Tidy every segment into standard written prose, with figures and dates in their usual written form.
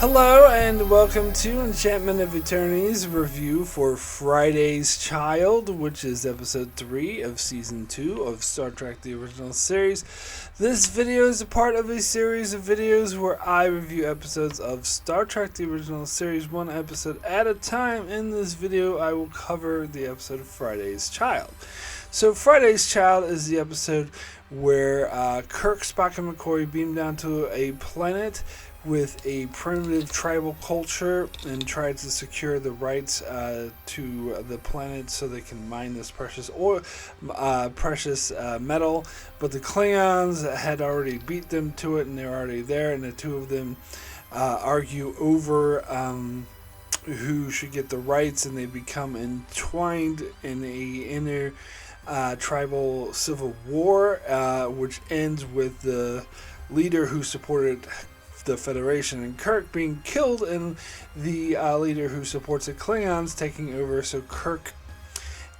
Hello and welcome to Enchantment of Eternity's review for Friday's Child, which is episode 3 of season 2 of Star Trek The Original Series. This video is a part of a series of videos where I review episodes of Star Trek The Original Series one episode at a time. In this video I will cover the episode of Friday's Child. So Friday's Child is the episode where Kirk, Spock, and McCoy beam down to a planet with a primitive tribal culture and try to secure the rights to the planet so they can mine this precious metal. But the Klingons had already beat them to it, and they're already there, and the two of them argue over who should get the rights, and they become entwined in a inner tribal civil war, which ends with the leader who supported the Federation and Kirk being killed, and the leader who supports the Klingons taking over. So Kirk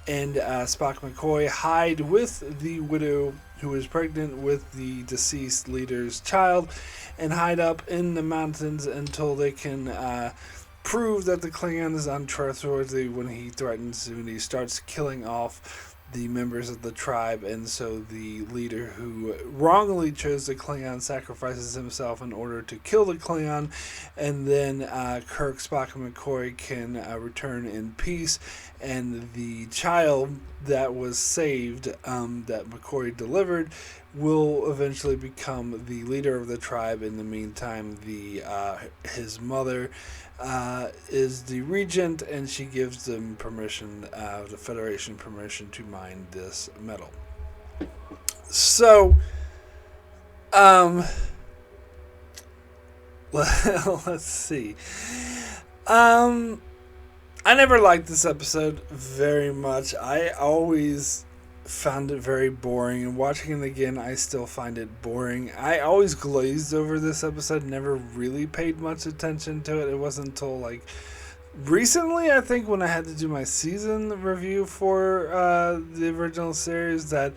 and Spock McCoy hide with the widow who is pregnant with the deceased leader's child, and hide up in the mountains until they can prove that the Klingon is untrustworthy when he starts killing off the members of the tribe. And so the leader who wrongly chose the Klingon sacrifices himself in order to kill the Klingon, and then Kirk, Spock, and McCoy can return in peace, and the child that was saved, that McCoy delivered, will eventually become the leader of the tribe. In the meantime, his mother is the regent, and she gives them permission, the Federation permission, to mine this metal. So, let's see. I never liked this episode very much. I always found it very boring, and watching it again I still find it boring. I always glazed over this episode, never really paid much attention to it. It wasn't until like recently, I think, when I had to do my season review for the original series, that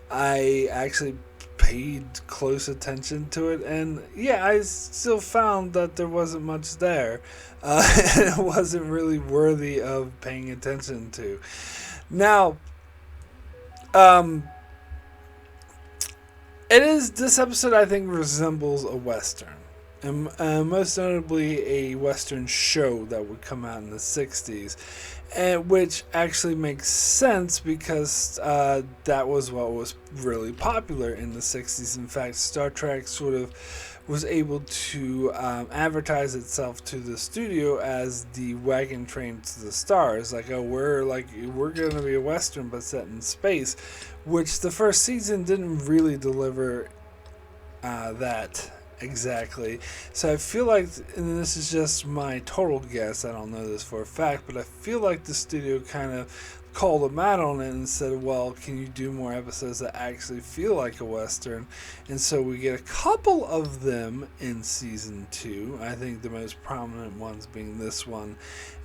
I actually paid close attention to it. And yeah, I still found that there wasn't much there. It wasn't really worthy of paying attention to. Now, this episode, I think, resembles a Western, and most notably a Western show that would come out in the 60s, and which actually makes sense because that was what was really popular in the 60s. In fact, Star Trek sort of was able to advertise itself to the studio as the wagon train to the stars. Like, oh, we're going to be a Western but set in space, which the first season didn't really deliver that exactly. So I feel like, and this is just my total guess, I don't know this for a fact, but I feel like the studio kind of called them out on it and said, well, can you do more episodes that actually feel like a Western? And so we get a couple of them in season 2. I think the most prominent ones being this one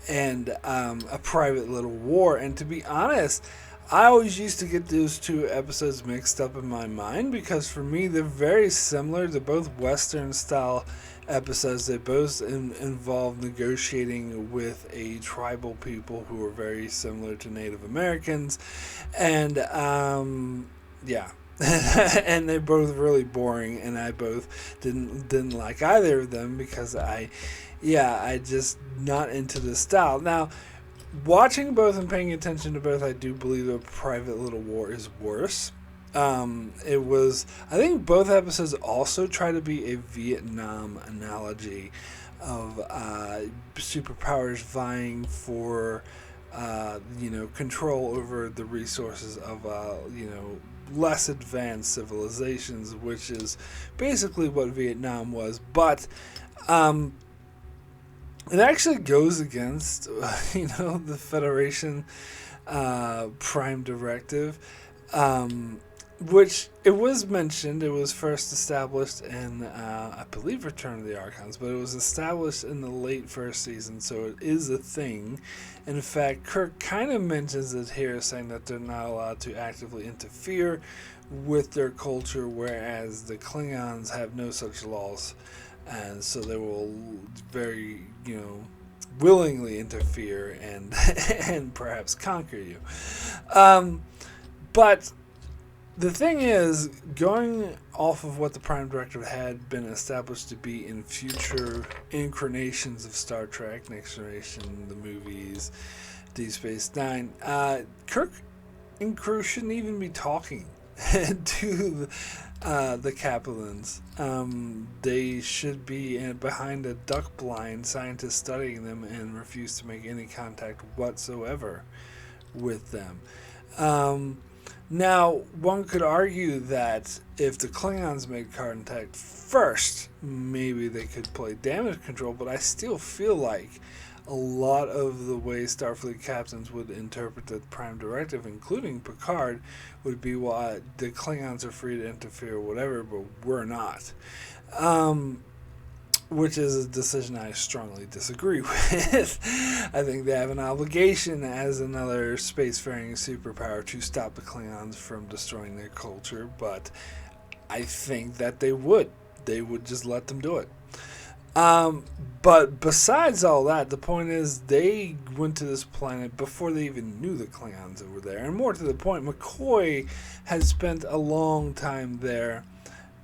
and A Private Little War. And to be honest, I always used to get those two episodes mixed up in my mind, because for me they're very similar. They're both Western style episodes. They both involve negotiating with a tribal people who are very similar to Native Americans, and yeah. And they're both really boring, and I both didn't like either of them because I just not into the style. Now, watching both and paying attention to both, I do believe A Private Little War is worse. I think both episodes also try to be a Vietnam analogy of superpowers vying for control over the resources of less advanced civilizations, which is basically what Vietnam was. But it actually goes against the Federation Prime Directive, which it was mentioned. It was first established in, I believe, Return of the Archons, but it was established in the late first season, so it is a thing. In fact, Kirk kind of mentions it here, saying that they're not allowed to actively interfere with their culture, whereas the Klingons have no such laws and so they will very, willingly interfere and and perhaps conquer you. But the thing is, going off of what the Prime Directive had been established to be in future incarnations of Star Trek, Next Generation, the movies, Deep Space Nine, Kirk and crew shouldn't even be talking to the Capellans. They should be behind a duck blind, scientists studying them, and refuse to make any contact whatsoever with them. Now, one could argue that if the Klingons made contact first, maybe they could play damage control, but I still feel like a lot of the way Starfleet captains would interpret the Prime Directive, including Picard, would be, well, the Klingons are free to interfere or whatever, but we're not. Which is a decision I strongly disagree with. I think they have an obligation as another spacefaring superpower to stop the Klingons from destroying their culture, but I think that they would. They would just let them do it. But besides all that, the point is they went to this planet before they even knew the Klingons were there. And more to the point, McCoy had spent a long time there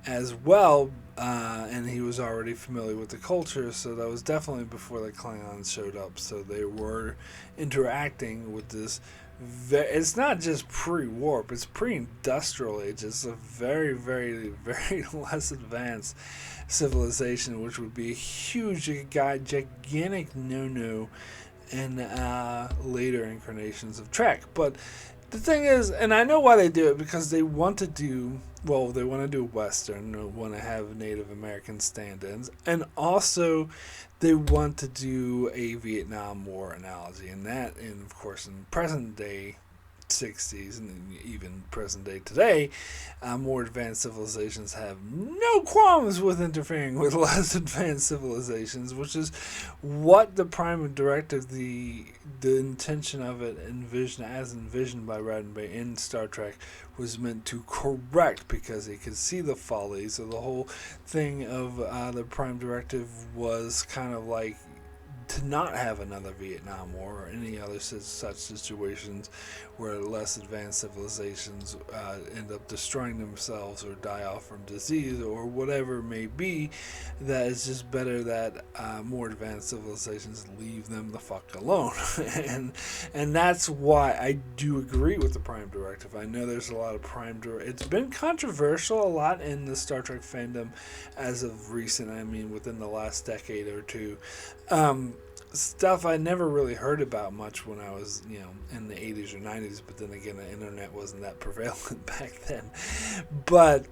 as well, and he was already familiar with the culture, so that was definitely before the Klingons showed up. So they were interacting with this. It's not just pre-warp; it's pre-industrial age. It's a very, very, very less advanced civilization, which would be a huge, gigantic no-no in later incarnations of Trek. But the thing is, and I know why they do it, because they want to do, they want to do Western, they want to have Native American stand-ins, and also they want to do a Vietnam War analogy, and that, and of course, in present day 60s and even present day today, more advanced civilizations have no qualms with interfering with less advanced civilizations, which is what the Prime Directive, the intention of it, envisioned by Roddenberry in Star Trek, was meant to correct, because he could see the folly. So the whole thing of the Prime Directive was kind of like to not have another Vietnam War or any other such situations where less advanced civilizations end up destroying themselves or die off from disease or whatever it may be. That it's just better that more advanced civilizations leave them the fuck alone. and that's why I do agree with the Prime Directive. I know there's a lot of it's been controversial a lot in the Star Trek fandom as of recent, I mean within the last decade or two. Stuff I never really heard about much when I was, in the 80s or 90s, but then again, the internet wasn't that prevalent back then. But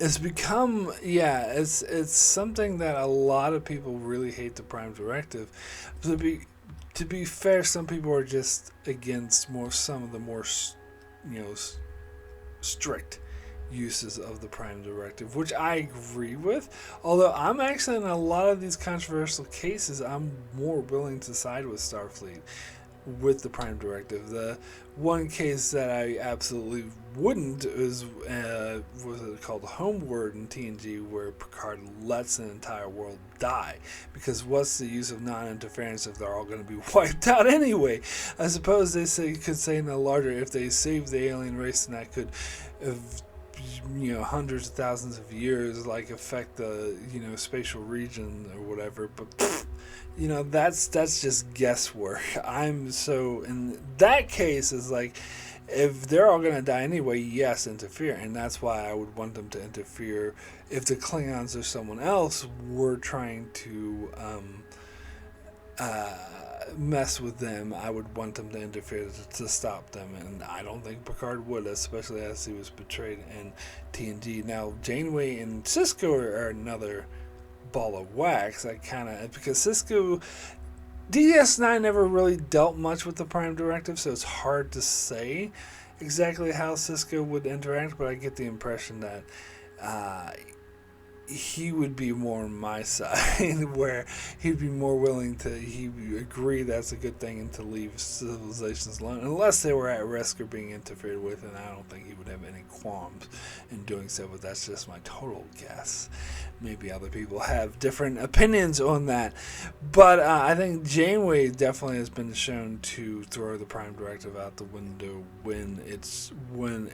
it's become, it's something that a lot of people really hate the Prime Directive. To be fair, some people are just against some of the more, strict uses of the Prime Directive, which I agree with. Although I'm actually, in a lot of these controversial cases, I'm more willing to side with Starfleet with the Prime Directive. The one case that I absolutely wouldn't is was it called Homeward in TNG, where Picard lets an entire world die, because what's the use of non-interference if they're all going to be wiped out anyway? I suppose they could say in the larger, if they save the alien race, then that could hundreds of thousands of years affect the spatial region or whatever, but that's just guesswork. In that case is if they're all gonna die anyway, yes, interfere. And that's why I would want them to interfere if the Klingons or someone else were trying to mess with them. I would want them to interfere to stop them, and I don't think Picard would, especially as he was betrayed in TNG. Now, Janeway and Sisko are another ball of wax. Because Sisko, DS9 never really dealt much with the Prime Directive, so it's hard to say exactly how Sisko would interact, but I get the impression that he would be more on my side, where he'd be more willing to, he would agree that's a good thing and to leave civilizations alone, unless they were at risk of being interfered with, and I don't think he would have any qualms in doing so, but that's just my total guess. Maybe other people have different opinions on that, but I think Janeway definitely has been shown to throw the Prime Directive out the window when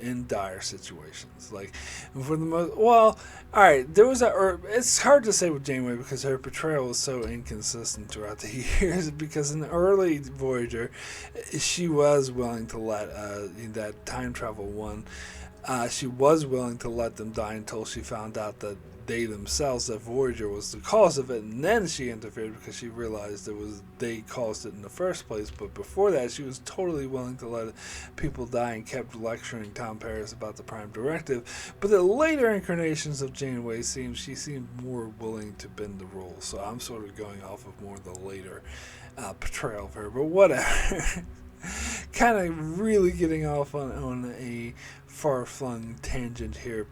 in dire situations. Like for the most, well, all right, there was it's hard to say with Janeway because her portrayal was so inconsistent throughout the years. Because in the early Voyager, she was willing to let that time travel one. She was willing to let them die until she found out that they themselves, that Voyager, was the cause of it, and then she interfered because she realized they caused it in the first place. But before that, she was totally willing to let people die and kept lecturing Tom Paris about the Prime Directive. But the later incarnations of Janeway she seemed more willing to bend the rules. So I'm sort of going off of more of the later portrayal of her. But whatever. Kind of really getting off on a far-flung tangent here.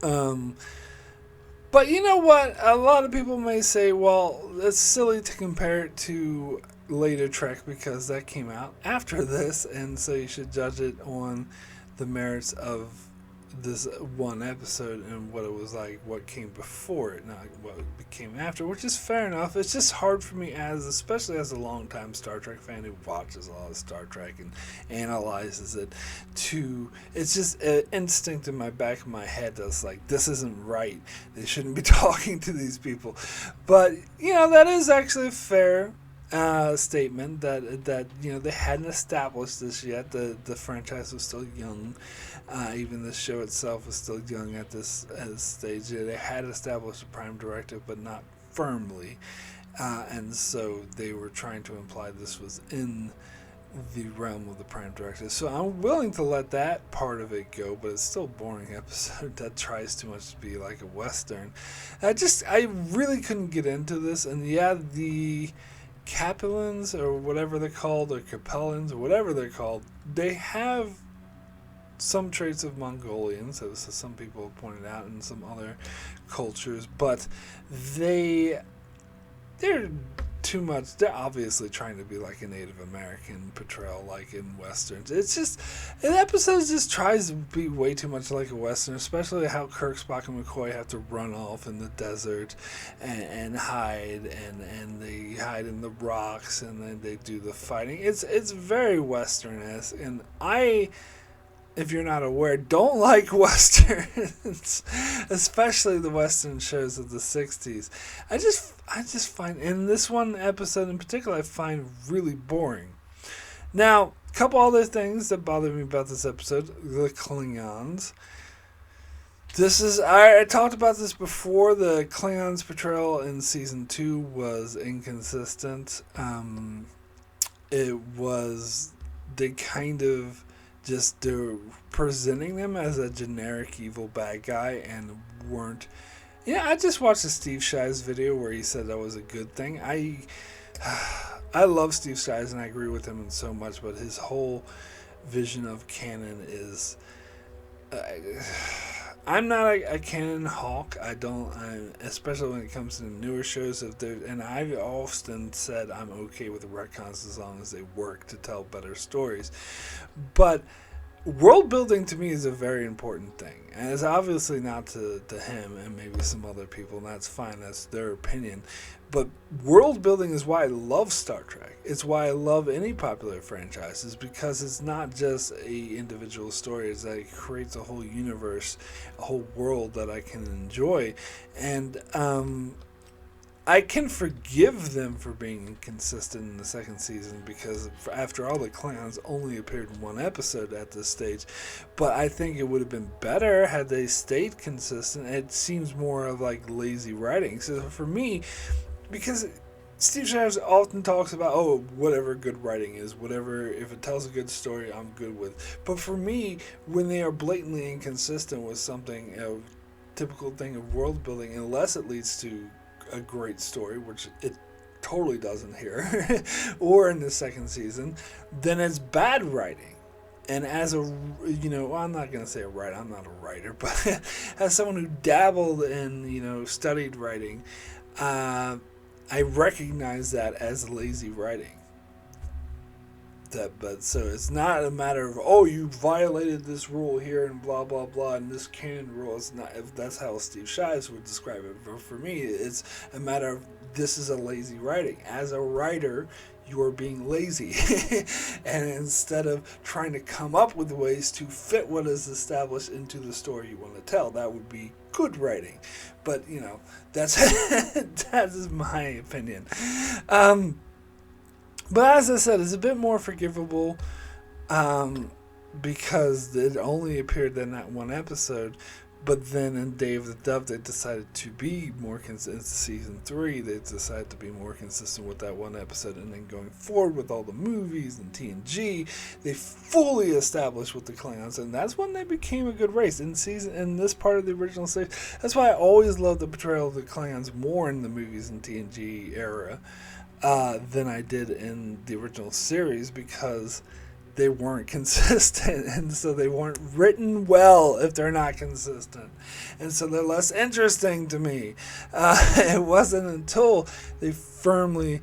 But you know what? A lot of people may say, well, it's silly to compare it to later Trek because that came out after this, and so you should judge it on the merits of this one episode and what it was like, what came before it, not what became after, which is fair enough. It's just hard for me, especially as a longtime Star Trek fan who watches a lot of Star Trek and analyzes it, it's just an instinct in my back of my head that's like, this isn't right. They shouldn't be talking to these people. But, that is actually a fair statement that they hadn't established this yet. The franchise was still young. Even the show itself was still young at this stage. They had established a Prime Directive, but not firmly, and so they were trying to imply this was in the realm of the Prime Directive. So I'm willing to let that part of it go, but it's still a boring episode that tries too much to be like a Western. I really couldn't get into this, and the Capellans, or whatever they're called, or Capellans, or whatever they're called, they have some traits of Mongolians, as some people have pointed out, in some other cultures, but they're too much. They're obviously trying to be like a Native American portrayal, like in Westerns. It's just, an episode just tries to be way too much like a Western, especially how Kirk, Spock, and McCoy have to run off in the desert and hide, and they hide in the rocks, and then they do the fighting. It's very Western-esque, and if you're not aware, don't like Westerns, especially the Western shows of the 60s. I just find, in this one episode in particular, I find really boring. Now, a couple other things that bother me about this episode: the Klingons. I talked about this before. The Klingons' portrayal in season 2 was inconsistent. They kind of they're presenting them as a generic evil bad guy and weren't. I just watched a Steve Shives video where he said that was a good thing. I love Steve Shives and I agree with him in so much, but his whole vision of canon is. I'm not a canon hawk. Especially when it comes to the newer shows. And I've often said I'm okay with the retcons as long as they work to tell better stories. But world building to me is a very important thing, and it's obviously not to him and maybe some other people, and that's fine. That's their opinion. But world building is why I love Star Trek. It's why I love any popular franchises, because it's not just a individual story. It's that it creates a whole universe, a whole world that I can enjoy. And I can forgive them for being inconsistent in the second season, because after all, the Klingons only appeared in one episode at this stage. But I think it would have been better had they stayed consistent. It seems more of like lazy writing. So for me, because Steve Shives often talks about, whatever good writing is, if it tells a good story, I'm good with. But for me, when they are blatantly inconsistent with something, typical thing of world building, unless it leads to a great story, which it totally doesn't here, or in the second season, then it's bad writing. And as I'm not going to say a writer, I'm not a writer, but as someone who dabbled in, studied writing, I recognize that as lazy writing. But so it's not a matter of, oh, you violated this rule here and blah blah blah and this canon rule. It's not, if that's how Steve Shives would describe it. For me, it's a matter of, this is a lazy writing. As a writer, you are being lazy, and instead of trying to come up with ways to fit what is established into the story you want to tell, that would be good writing. But that's that is my opinion. But as I said, it's a bit more forgivable because it only appeared in that one episode. But then in Day of the Dove, they decided to be more consistent. In season 3, they decided to be more consistent with that one episode. And then going forward with all the movies and TNG, they fully established with the Klingons. And that's when they became a good race. In this part of the original series, that's why I always loved the portrayal of the Klingons more in the movies and TNG era than I did in the original series, because they weren't consistent, and so they weren't written well if they're not consistent, and so they're less interesting to me. It wasn't until they firmly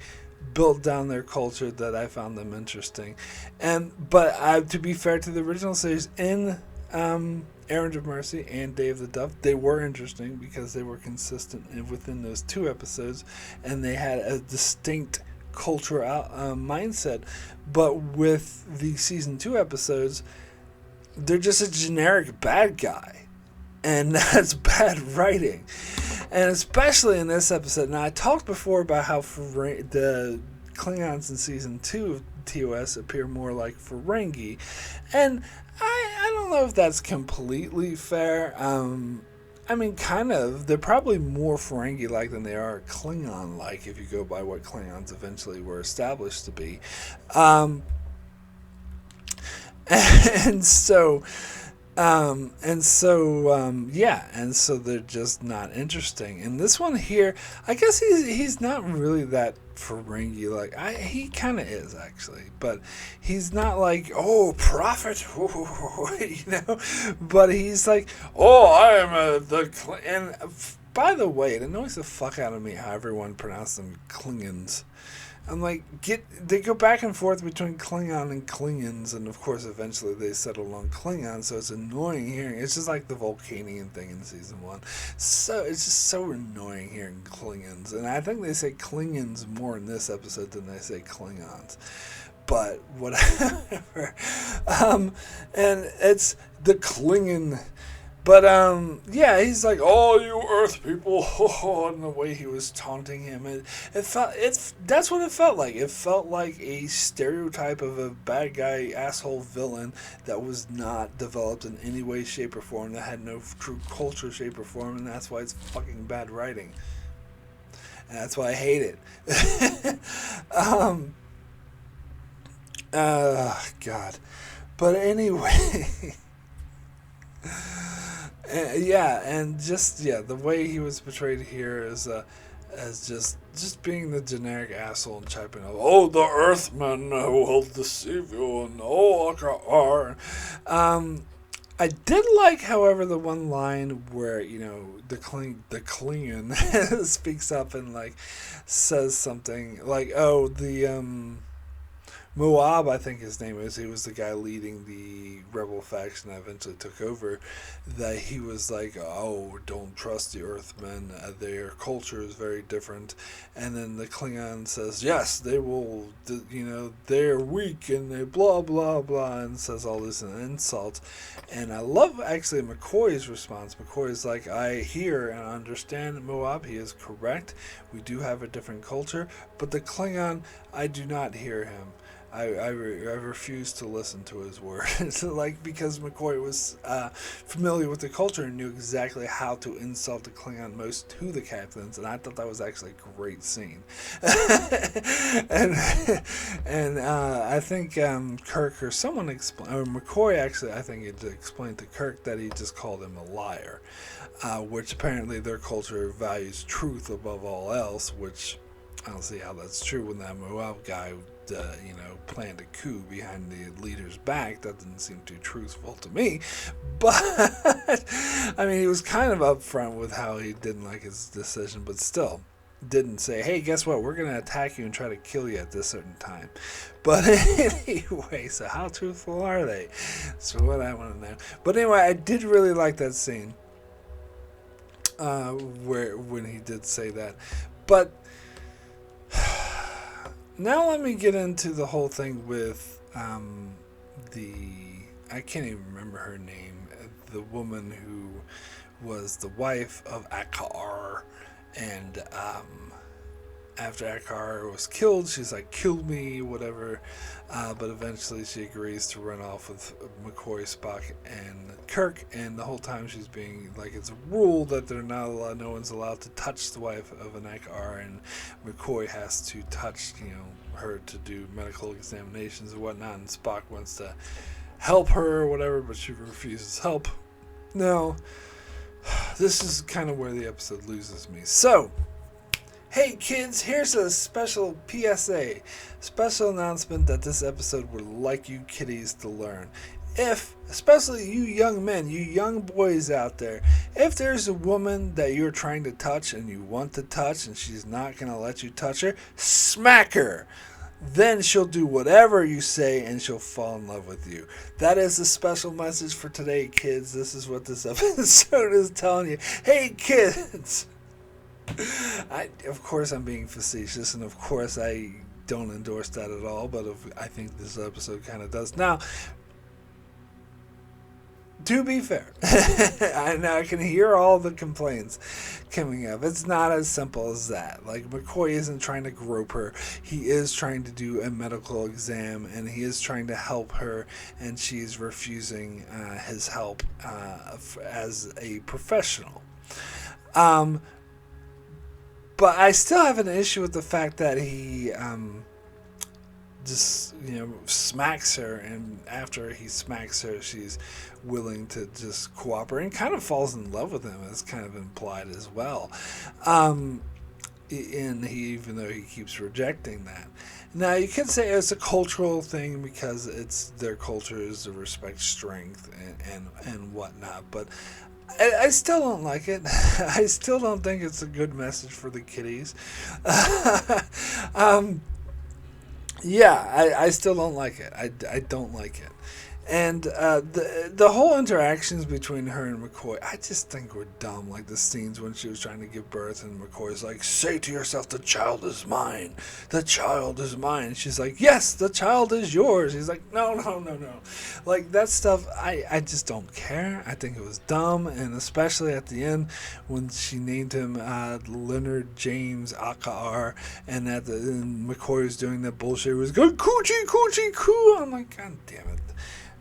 built down their culture that I found them interesting. But to be fair to the original series, in Errand of Mercy and Day of the Dove, they were interesting because they were consistent within those 2 episodes, and they had a distinct cultural mindset. But with the season 2 episodes, they're just a generic bad guy, and that's bad writing. And especially in this episode, now I talked before about how the Klingons in season 2 of TOS appear more like Ferengi, and I don't know if that's completely fair. I mean, kind of. They're probably more Ferengi-like than they are Klingon-like, if you go by what Klingons eventually were established to be. And so they're just not interesting. And this one here, I guess he's not really that Ferengi, like he kind of is actually, but he's not like, oh, prophet, but he's like, oh, I am and by the way, it annoys the fuck out of me how everyone pronounces them Klingons. I'm like, they go back and forth between Klingon and Klingons, and of course eventually they settle on Klingon, so it's annoying hearing. It's just like the Vulcanian thing in season 1. So it's just so annoying hearing Klingons, and I think they say Klingons more in this episode than they say Klingons. But whatever. And it's the Klingon. But, he's like, oh, you Earth people, and the way he was taunting him, that's what it felt like. It felt like a stereotype of a bad guy, asshole villain that was not developed in any way, shape, or form, that had no true culture, shape, or form, and that's why it's fucking bad writing. And that's why I hate it. God. But anyway... the way he was portrayed here is as just being the generic asshole and chiping up. Oh, the Earthmen will deceive you, and I did like, however, the one line where the Klingon speaks up and like says something like, oh, the Moab, I think his name is. He was the guy leading the rebel faction that eventually took over. That he was like, oh, don't trust the Earthmen. Their culture is very different. And then the Klingon says, yes, they will, they're weak and they blah, blah, blah, and says all this in insult. And I love, actually, McCoy's response. McCoy's like, I hear and understand Moab. He is correct. We do have a different culture. But the Klingon, I do not hear him. I refuse to listen to his words, because McCoy was familiar with the culture and knew exactly how to insult the Klingon most to the captains, and I thought that was actually a great scene. and I think Kirk or someone explained, or McCoy actually, I think it explained to Kirk that he just called him a liar, which apparently their culture values truth above all else, which I don't see how that's true when that Moab guy planned a coup behind the leader's back. That didn't seem too truthful to me. But, I mean, he was kind of upfront with how he didn't like his decision, but still. didn't say, hey, guess what? We're going to attack you and try to kill you at this certain time. But anyway, so how truthful are they? That's what I want to know. But anyway, I did really like that scene where when he did say that. But now let me get into the whole thing with I can't even remember her name, the woman who was the wife of Akar, and after Akar was killed, she's like, kill me, whatever. But eventually she agrees to run off with McCoy, Spock, and Kirk. And the whole time she's being like, it's a rule that they're not allowed, no one's allowed to touch the wife of an Akar. And McCoy has to touch, her to do medical examinations and whatnot. And Spock wants to help her or whatever, but she refuses help. Now, this is kind of where the episode loses me. So, hey kids, here's a special PSA, special announcement that this episode would like you kiddies to learn. If, especially you young men, you young boys out there, if there's a woman that you're trying to touch and you want to touch and she's not going to let you touch her, smack her. Then she'll do whatever you say and she'll fall in love with you. That is the special message for today, kids. This is what this episode is telling you. Hey kids! Of course I'm being facetious, and of course I don't endorse that at all, but I think this episode kind of does. Now, to be fair, I can hear all the complaints coming up. It's not as simple as that. Like, McCoy isn't trying to grope her. He is trying to do a medical exam, and he is trying to help her, and she's refusing his help as a professional. But I still have an issue with the fact that he just, smacks her, and after he smacks her, she's willing to just cooperate and kind of falls in love with him, as kind of implied as well. And even though he keeps rejecting that. Now, you could say it's a cultural thing because it's their culture is to respect strength and whatnot, but I still don't like it. I still don't think it's a good message for the kiddies. I still don't like it. I don't like it. And the whole interactions between her and McCoy, I just think were dumb. Like the scenes when she was trying to give birth and McCoy's like, say to yourself, the child is mine. The child is mine. She's like, yes, the child is yours. He's like, no. Like that stuff, I just don't care. I think it was dumb. And especially at the end when she named him Leonard James Akar, and McCoy was doing that bullshit. He was going, coochie, coo. I'm like, God damn it.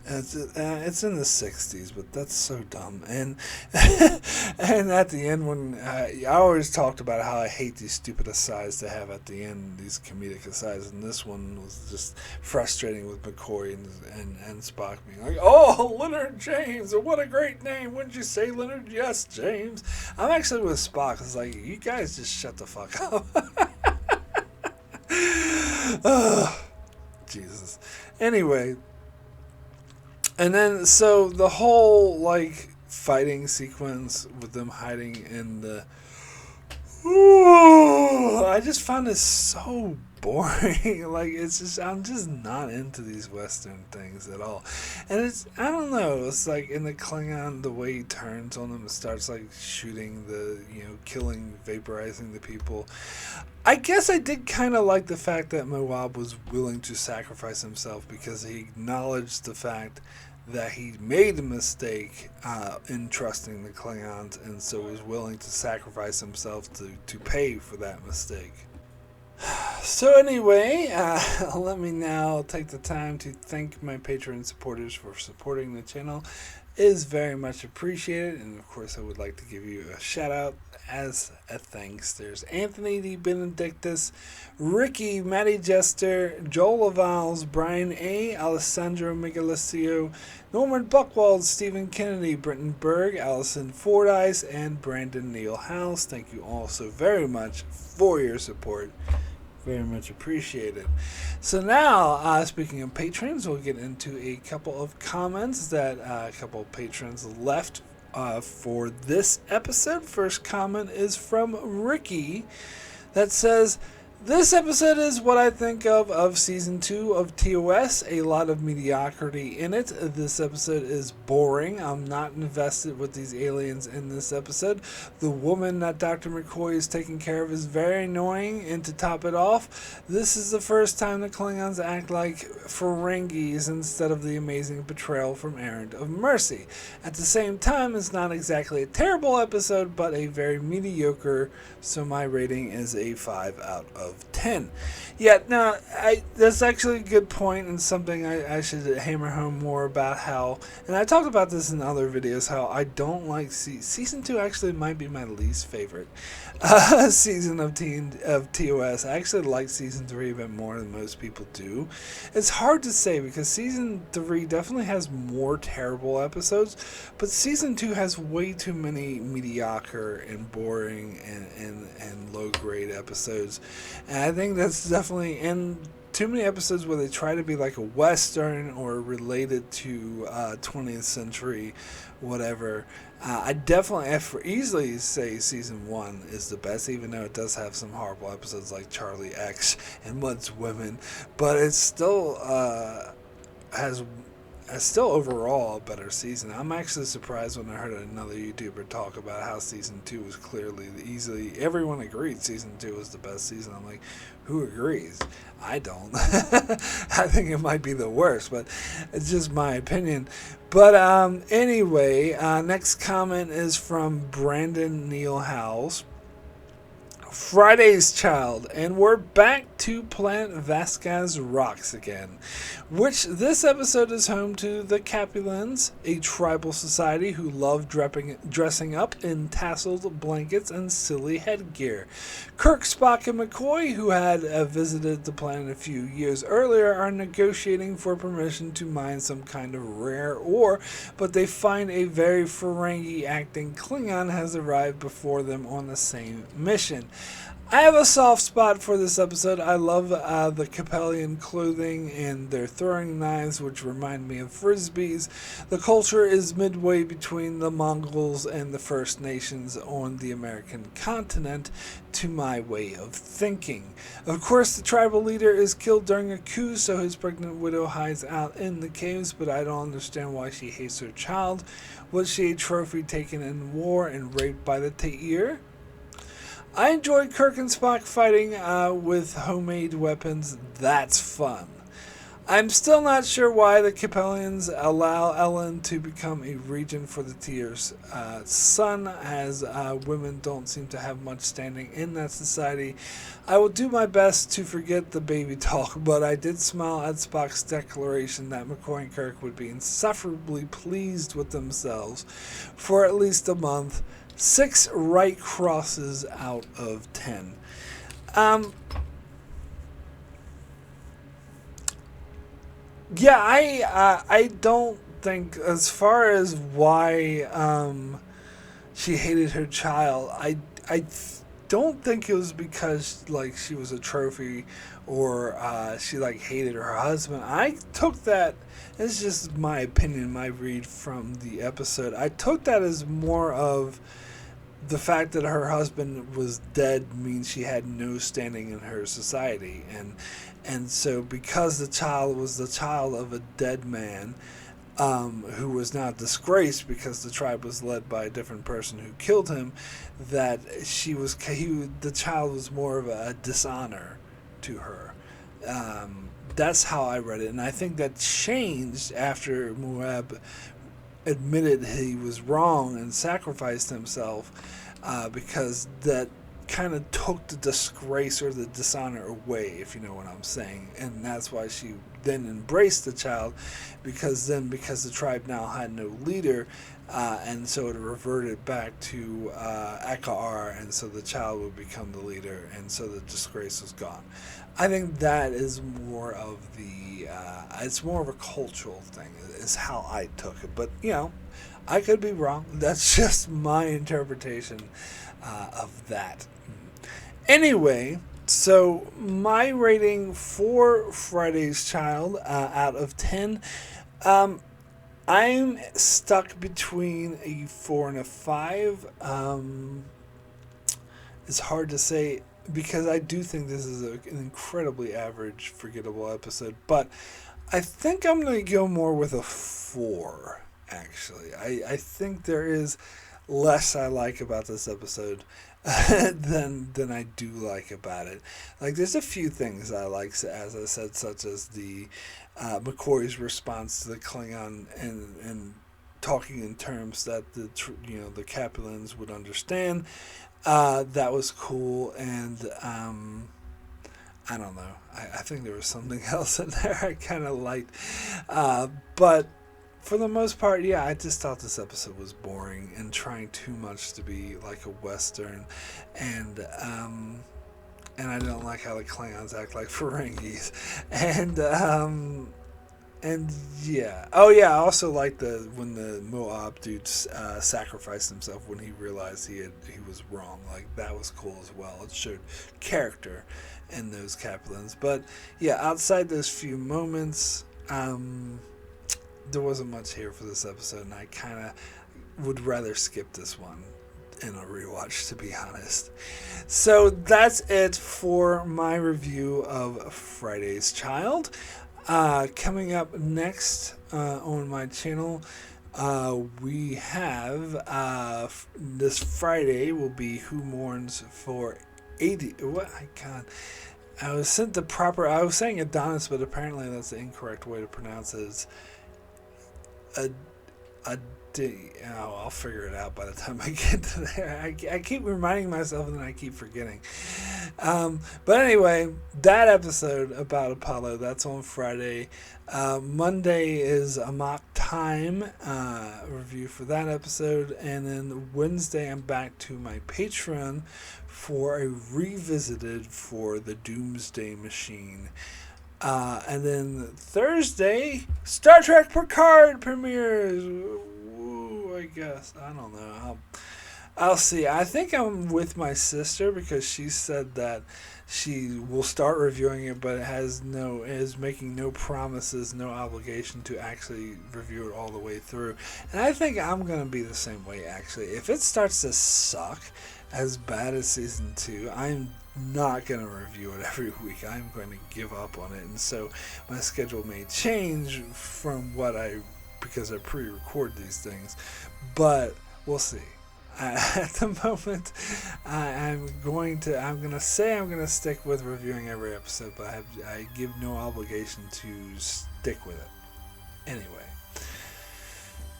It's in the 60s, but that's so dumb. And and at the end, when I always talked about how I hate these stupid asides to have at the end, these comedic asides, and this one was just frustrating with McCoy and Spock being like, oh, Leonard James, what a great name. Wouldn't you say Leonard? Yes, James. I'm actually with Spock. It's like, you guys just shut the fuck up. Oh, Jesus. Anyway. And then, so the whole, fighting sequence with them hiding in the... Ooh, I just found it so boring. I'm just not into these Western things at all. And I don't know, it's like in the Klingon, the way he turns on them and starts, shooting killing, vaporizing the people. I guess I did kind of like the fact that Moab was willing to sacrifice himself because he acknowledged the fact that he made a mistake in trusting the Klingons, and so was willing to sacrifice himself to pay for that mistake. So anyway, let me now take the time to thank my Patreon supporters for supporting the channel. It is very much appreciated, and of course I would like to give you a shout out as a thanks. There's Anthony D. Benedictus, Ricky, Matty Jester, Joel Lavals, Brian A., Alessandro Migalicio, Norman Buckwald, Stephen Kennedy, Brenton Berg, Allison Fordyce, and Brandon Neal House. Thank you all so very much for your support. Very much appreciated. So now, speaking of patrons, we'll get into a couple of comments that a couple of patrons left for this episode. First comment is from Ricky. that says, "This episode is what I think of season 2 of TOS. A lot of mediocrity in it. This episode is boring. I'm not invested with these aliens in this episode. The woman that Dr. McCoy is taking care of is very annoying, and to top it off, this is the first time the Klingons act like Ferengis instead of the amazing portrayal from Errand of Mercy. At the same time, it's not exactly a terrible episode, but a very mediocre, so my rating is a 5 out of 10. Yeah, no, that's actually a good point, and something I should hammer home more about how, and I talked about this in other videos, how I don't like season 2 actually might be my least favorite season of TOS. I actually like season 3 a bit more than most people do. It's hard to say because season 3 definitely has more terrible episodes, but season 2 has way too many mediocre and boring and low grade episodes. And I think that's definitely in too many episodes where they try to be like a Western or related to 20th century, whatever. I definitely, easily say season 1 is the best, even though it does have some horrible episodes like Charlie X and Mud's Women, but it still has still overall a better season. I'm actually surprised when I heard another YouTuber talk about how season 2 was clearly everyone agreed season 2 was the best season. I'm like, who agrees? I don't. I think it might be the worst, but it's just my opinion. But anyway, next comment is from Brandon Neal Howells. Friday's Child, and we're back to Planet Vasquez Rocks again, which this episode is home to the Capulins, a tribal society who love dressing up in tasseled blankets and silly headgear. Kirk, Spock, and McCoy, who had visited the planet a few years earlier, are negotiating for permission to mine some kind of rare ore, but they find a very Ferengi-acting Klingon has arrived before them on the same mission. I have a soft spot for this episode. I love the Capellian clothing and their throwing knives, which remind me of frisbees. The culture is midway between the Mongols and the First Nations on the American continent, to my way of thinking. Of course, the tribal leader is killed during a coup, so his pregnant widow hides out in the caves, but I don't understand why she hates her child. Was she a trophy taken in war and raped by the Ta'ir? I enjoyed Kirk and Spock fighting with homemade weapons. That's fun. I'm still not sure why the Capellians allow Ellen to become a regent for the Ta'ir's son, as women don't seem to have much standing in that society. I will do my best to forget the baby talk, but I did smile at Spock's declaration that McCoy and Kirk would be insufferably pleased with themselves for at least a month. 6 right crosses out of 10. Yeah, I don't think, as far as why she hated her child, I don't think it was because like she was a trophy or she like hated her husband. I took that, it's just my opinion, my read from the episode, I took that as more of the fact that her husband was dead means she had no standing in her society, and so because the child was the child of a dead man, who was not disgraced because the tribe was led by a different person who killed him, that the child was more of a dishonor to her. That's how I read it, and I think that changed after Moab admitted he was wrong and sacrificed himself, because that kind of took the disgrace or the dishonor away, if you know what I'm saying. And that's why she then embraced the child, because the tribe now had no leader, and so it reverted back to Akar, and so the child would become the leader, and so the disgrace was gone. I think that is more of it's more of a cultural thing, is how I took it. But, I could be wrong. That's just my interpretation of that. Anyway, so my rating for Friday's Child out of 10, I'm stuck between a 4 and a 5. It's hard to say. because I do think this is an incredibly average, forgettable episode. But I think I'm going to go more with a 4, actually. I think there is less I like about this episode than I do like about it. Like, there's a few things I like, as I said, such as the McCoy's response to the Klingon and talking in terms that the Capulans would understand. That was cool, and I don't know. I think there was something else in there I kind of liked, but for the most part, yeah, I just thought this episode was boring and trying too much to be like a Western, and I don't like how the Klingons act like Ferengis, and yeah. Oh yeah, I also like when the Moab dude sacrificed himself when he realized he was wrong. Like, that was cool as well. It showed character in those Capulans. But yeah, outside those few moments, there wasn't much here for this episode, and I kind of would rather skip this one in a rewatch, to be honest. So that's it for my review of Friday's Child. Coming up next on my channel, we have this Friday will be Who Mourns for 80. What? I can't. I was saying Adonis, but apparently that's the incorrect way to pronounce it. It's I'll figure it out by the time I get to there. I keep reminding myself and then I keep forgetting. But anyway, that episode about Apollo, that's on Friday. Monday is a mock time review for that episode. And then Wednesday, I'm back to my Patreon for a revisited for the Doomsday Machine. And then Thursday, Star Trek Picard premieres. Woo, I guess. I don't know. I'll see. I think I'm with my sister because she said that she will start reviewing it, but is making no promises, no obligation to actually review it all the way through. And I think I'm going to be the same way, actually. If it starts to suck as bad as season 2, I'm not going to review it every week. I'm going to give up on it. And so my schedule may change from because I pre-record these things, but we'll see. At the moment, I'm going to stick with reviewing every episode, but I give no obligation to stick with it.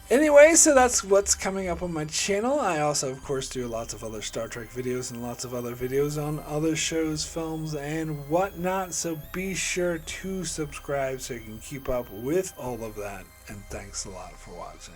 Anyway, so that's what's coming up on my channel. I also, of course, do lots of other Star Trek videos and lots of other videos on other shows, films, and whatnot. So be sure to subscribe so you can keep up with all of that. And thanks a lot for watching.